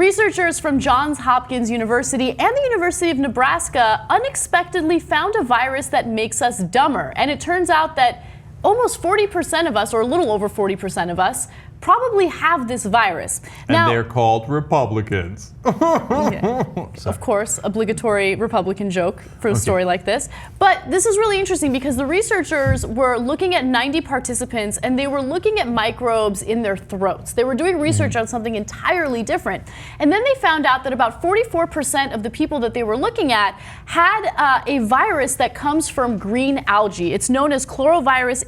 Researchers from Johns Hopkins University and the University of Nebraska unexpectedly found a virus that makes us dumber. And it turns out that almost 40% of us, or a little over 40% of us, probably have this virus. And they're called Republicans. Yeah. Of course, obligatory Republican joke for a story like this. But this is really interesting because the researchers were looking at 90 participants and they were looking at microbes in their throats. They were doing research on something entirely different. And then they found out that about 44% of the people that they were looking at had a virus that comes from green algae. It's known as chlorovirus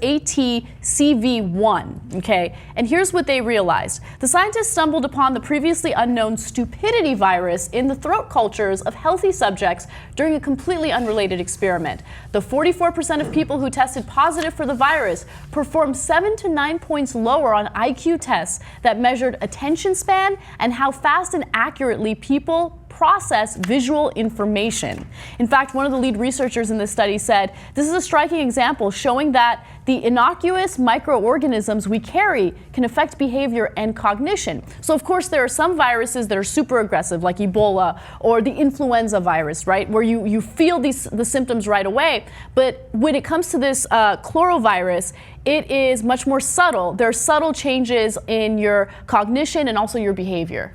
ATCV1. Okay, and here's what they realized. The scientists stumbled upon the previously unknown Stupidity virus in the throat cultures of healthy subjects during a completely unrelated experiment. The 44% of people who tested positive for the virus performed 7 to 9 points lower on IQ tests that measured attention span and how fast and accurately people process visual information. In fact, one of the lead researchers in this study said, "This is a striking example showing that the innocuous microorganisms we carry can affect behavior and cognition." So of course there are some viruses that are super aggressive, like Ebola or the influenza virus, right? Where you feel the symptoms right away. But when it comes to this chlorovirus, it is much more subtle. There are subtle changes in your cognition and also your behavior.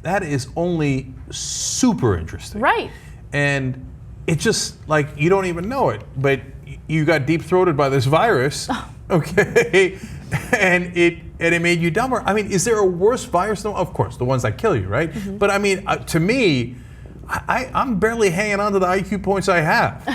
That is only super interesting. Right. And it's just like you don't even know it, but you got deep-throated by this virus, okay, and it made you dumber. I mean, is there a worse virus? No, of course, the ones that kill you, right? But I mean, to me, I'm barely hanging on to the IQ points I have,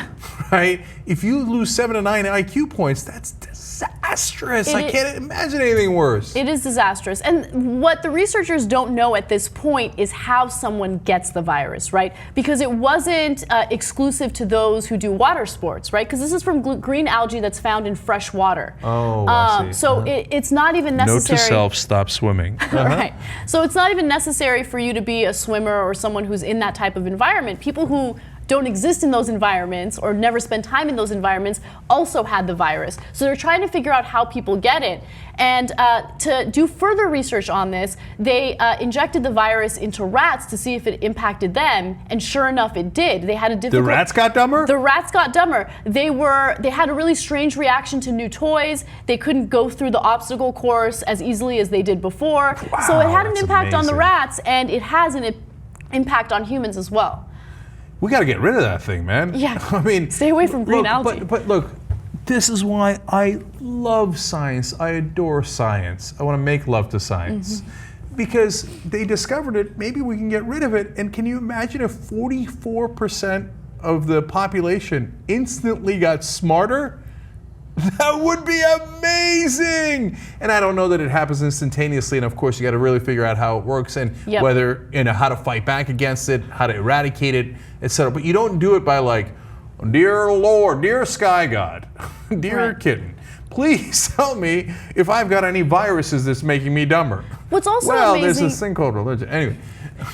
right? If you lose 7 to 9 IQ points, that's disastrous. I can't imagine anything worse. It is disastrous. And what the researchers don't know at this point is how someone gets the virus, right? Because it wasn't exclusive to those who do water sports, right? Because this is from green algae that's found in fresh water. Oh, I see. So it's not even necessary. Note to self, stop swimming. Right. So it's not even necessary for you to be a swimmer or someone who's in that type of environment. People who don't exist in those environments or never spend time in those environments also had the virus. So they're trying to figure out how people get it. And to do further research on this, they injected the virus into rats to see if it impacted them. And sure enough, it did. They had a difficult. The rats got dumber? The rats got dumber. They had a really strange reaction to new toys. They couldn't go through the obstacle course as easily as they did before. Wow, so it had an impact on the amazing. rats, and it has an impact on humans as well. We got to get rid of that thing, man. Yeah. I mean, stay away from green algae. But look, this is why I love science. I adore science. I want to make love to science. Because they discovered it, maybe we can get rid of it. And can you imagine if 44% of the population instantly got smarter? That would be amazing! And I don't know that it happens instantaneously, and of course you got to really figure out how it works and whether, how to fight back against it, how to eradicate it, etc. But you don't do it by like, dear Lord, dear Sky God, dear kitten, please tell me if I've got any viruses that's making me dumber. What's also amazing, amazing, there's this thing called religion. Anyway.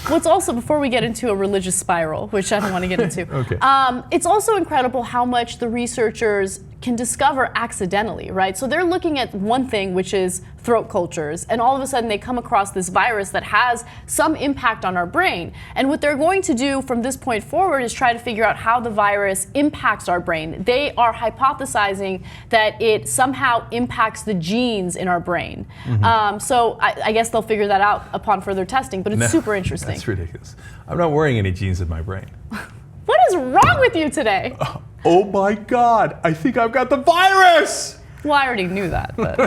What's also, before we get into a religious spiral, which I don't want to get into, it's also incredible how much the researchers can discover accidentally, right? So they're looking at one thing, which is throat cultures, and all of a sudden they come across this virus that has some impact on our brain. And what they're going to do from this point forward is try to figure out how the virus impacts our brain. They are hypothesizing that it somehow impacts the genes in our brain. So I guess they'll figure that out upon further testing, but it's super interesting. That's ridiculous. I'm not wearing any genes in my brain. What is wrong with you today? Oh my God, I think I've got the virus! Well, I already knew that, but.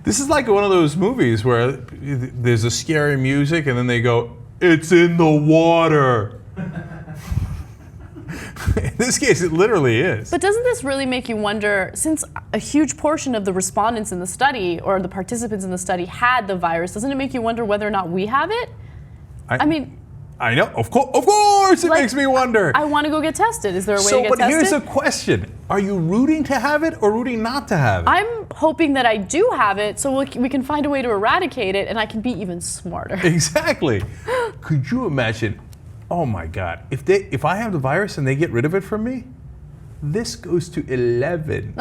This is like one of those movies where there's a scary music and then they go, "It's in the water." In this case, it literally is. But doesn't this really make you wonder, since a huge portion of the respondents in the study or the participants in the study had the virus, doesn't it make you wonder whether or not we have it? I mean, I know, of course it makes me wonder. I want to go get tested. Is there a way to get tested? But here's a question. Are you rooting to have it or rooting not to have it? I'm hoping that I do have it so we can find a way to eradicate it and I can be even smarter. Exactly. Could you imagine, oh my God, if I have the virus and they get rid of it from me, this goes to 11.